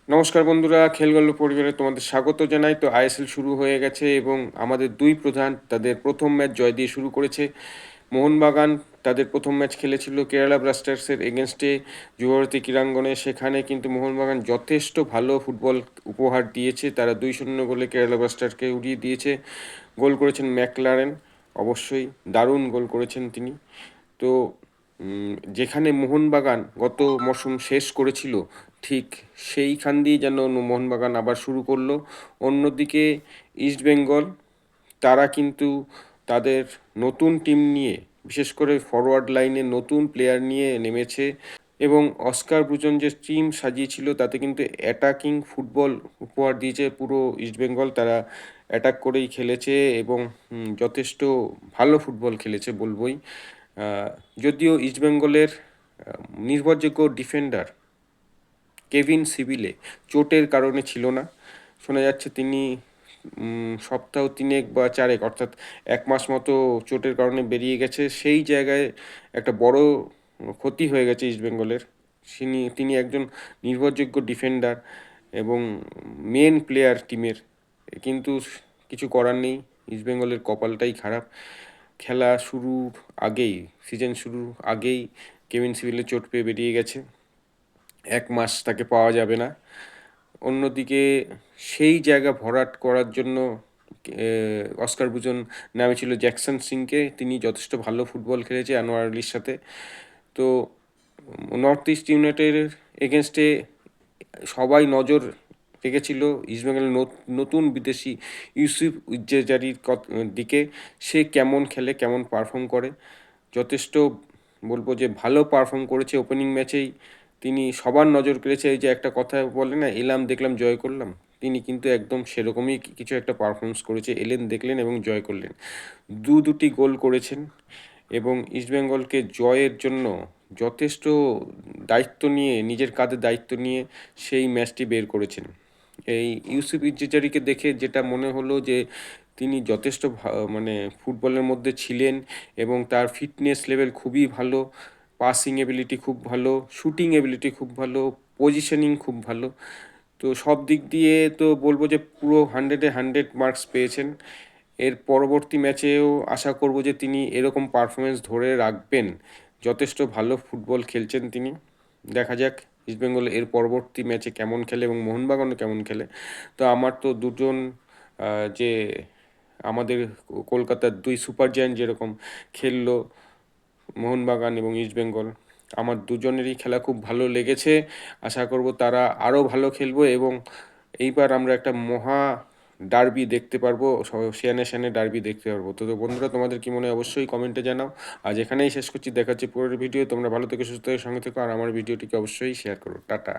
নমস্কার বন্ধুরা, খেলগল্প পরিবারে তোমাদের স্বাগত জানাই। তো আইএসএল শুরু হয়ে গেছে এবং আমাদের দুই প্রধান তাদের প্রথম ম্যাচ জয় দিয়ে শুরু করেছে। মোহনবাগান তাদের প্রথম ম্যাচ খেলেছিল কেরালা ব্লাস্টার্সের এগেনস্টে যুবভারতী ক্রীড়াঙ্গনে। সেখানে কিন্তু মোহনবাগান যথেষ্ট ভালো ফুটবল উপহার দিয়েছে। তারা 2-0 গোলে কেরালা ব্লাস্টার্সকে উড়িয়ে দিয়েছে। গোল করেছেন ম্যাকলারেন, অবশ্যই দারুণ গোল করেছেন তিনি। তো যেখানে মোহনবাগান গত মরশুম শেষ করেছিল, ঠিক সেইখান দিয়ে যেন মোহনবাগান আবার শুরু করলো। অন্যদিকে ইস্টবেঙ্গল তারা কিন্তু তাদের নতুন টিম নিয়ে, বিশেষ করে ফরওয়ার্ড লাইনে নতুন প্লেয়ার নিয়ে নেমেছে এবং অস্কার ব্রুজন যে টিম সাজিয়েছিল তাতে কিন্তু অ্যাটাকিং ফুটবল উপহার দিয়েছে পুরো ইস্টবেঙ্গল। তারা অ্যাটাক করেই খেলেছে এবং যথেষ্ট ভালো ফুটবল খেলেছে বলবই। যদিও ইস্টবেঙ্গলের নির্ভরযোগ্য ডিফেন্ডার কেভিন সিবিলে চোটের কারণে ছিল না। শোনা যাচ্ছে তিনি সপ্তাহ 3 বা 4 অর্থাৎ 1 মাস মতো চোটের কারণে বেরিয়ে গেছে। সেই জায়গায় একটা বড় ক্ষতি হয়ে গেছে ইস্টবেঙ্গলের। তিনি একজন নির্ভরযোগ্য ডিফেন্ডার এবং মেন প্লেয়ার টিমের, কিন্তু কিছু করার নেই। ইস্টবেঙ্গলের কপালটাই খারাপ। খেলা শুরুর আগেই, সিজন শুরুর আগেই কেভিন সিবিলে চোট পেয়ে বেরিয়ে গেছে। 1 মাস তাকে পাওয়া যাবে না। অন্যদিকে সেই জায়গা ভরাট করার জন্য অস্কার ব্রুজন নামেছিল জ্যাকসন সিংকে। তিনি যথেষ্ট ভালো ফুটবল খেলেছে আনোয়ার আলীর সাথে। তো নর্থ ইস্ট ইউনাইটেডের এগেনস্টে সবাই নজর রেখেছিল ইস্টবেঙ্গলের নতুন বিদেশি ইউসুফ ইজ্জেজারির দিকে। সে কেমন খেলে, কেমন পারফর্ম করে, যথেষ্ট বলবো যে ভালো পারফর্ম করেছে। ওপেনিং ম্যাচেই তিনি সবার নজর কেড়েছে। এই যে একটা কথা বলে না, এলাম দেখলাম জয় করলাম, তিনি কিন্তু একদম সেরকমই কিছু একটা পারফরমেন্স করেছে। এলেন, দেখলেন এবং জয় করলেন। দুটি গোল করেছেন এবং ইস্টবেঙ্গলকে জয়ের জন্য যথেষ্ট দায়িত্ব নিয়ে, নিজের কাঁধে দায়িত্ব নিয়ে সেই ম্যাচটি বের করেছেন। এই ইউসুফ ইজ্জেজারিকে দেখে যেটা মনে হলো যে তিনি যথেষ্ট মানে ফুটবলের মধ্যে ছিলেন এবং তার ফিটনেস লেভেল খুবই ভালো, পাসিং এবিলিটি খুব ভালো, শুটিং এবিলিটি খুব ভালো, পজিশনিং খুব ভালো। তো সব দিক দিয়ে তো বলবো যে পুরো 100-এ 100 মার্কস পেয়েছেন। এর পরবর্তী ম্যাচেও আশা করব যে তিনি এরকম পারফরমেন্স ধরে রাখবেন। যথেষ্ট ভালো ফুটবল খেলছেন তিনি। দেখা যাক ইস্টবেঙ্গল এর পরবর্তী ম্যাচে কেমন খেলে এবং মোহনবাগানও কেমন খেলে। তো আমার তো দুজন যে আমাদের কলকাতার দুই সুপার জায়ান্ট যেরকম খেললো, মোহনবাগান এবং ইস্টবেঙ্গল, আমার দুজনেরই খেলা খুব ভালো লেগেছে। আশা করব তারা আরও ভালো খেলবো এবং এইবার আমরা একটা মহা ডার্বি দেখতে পারবো, সেয়ানে সেয়ানে ডার্বি দেখতে পারবো। তো বন্ধুরা, তোমাদের কি মনে হয় অবশ্যই কমেন্টে জানাও। আজ এখানেই শেষ করছি, দেখাচ্ছি পরের ভিডিও। তোমরা ভালো থেকে সুস্থ হয়ে সঙ্গে থেকো আর আমার ভিডিওটিকে অবশ্যই শেয়ার করো। টাটা।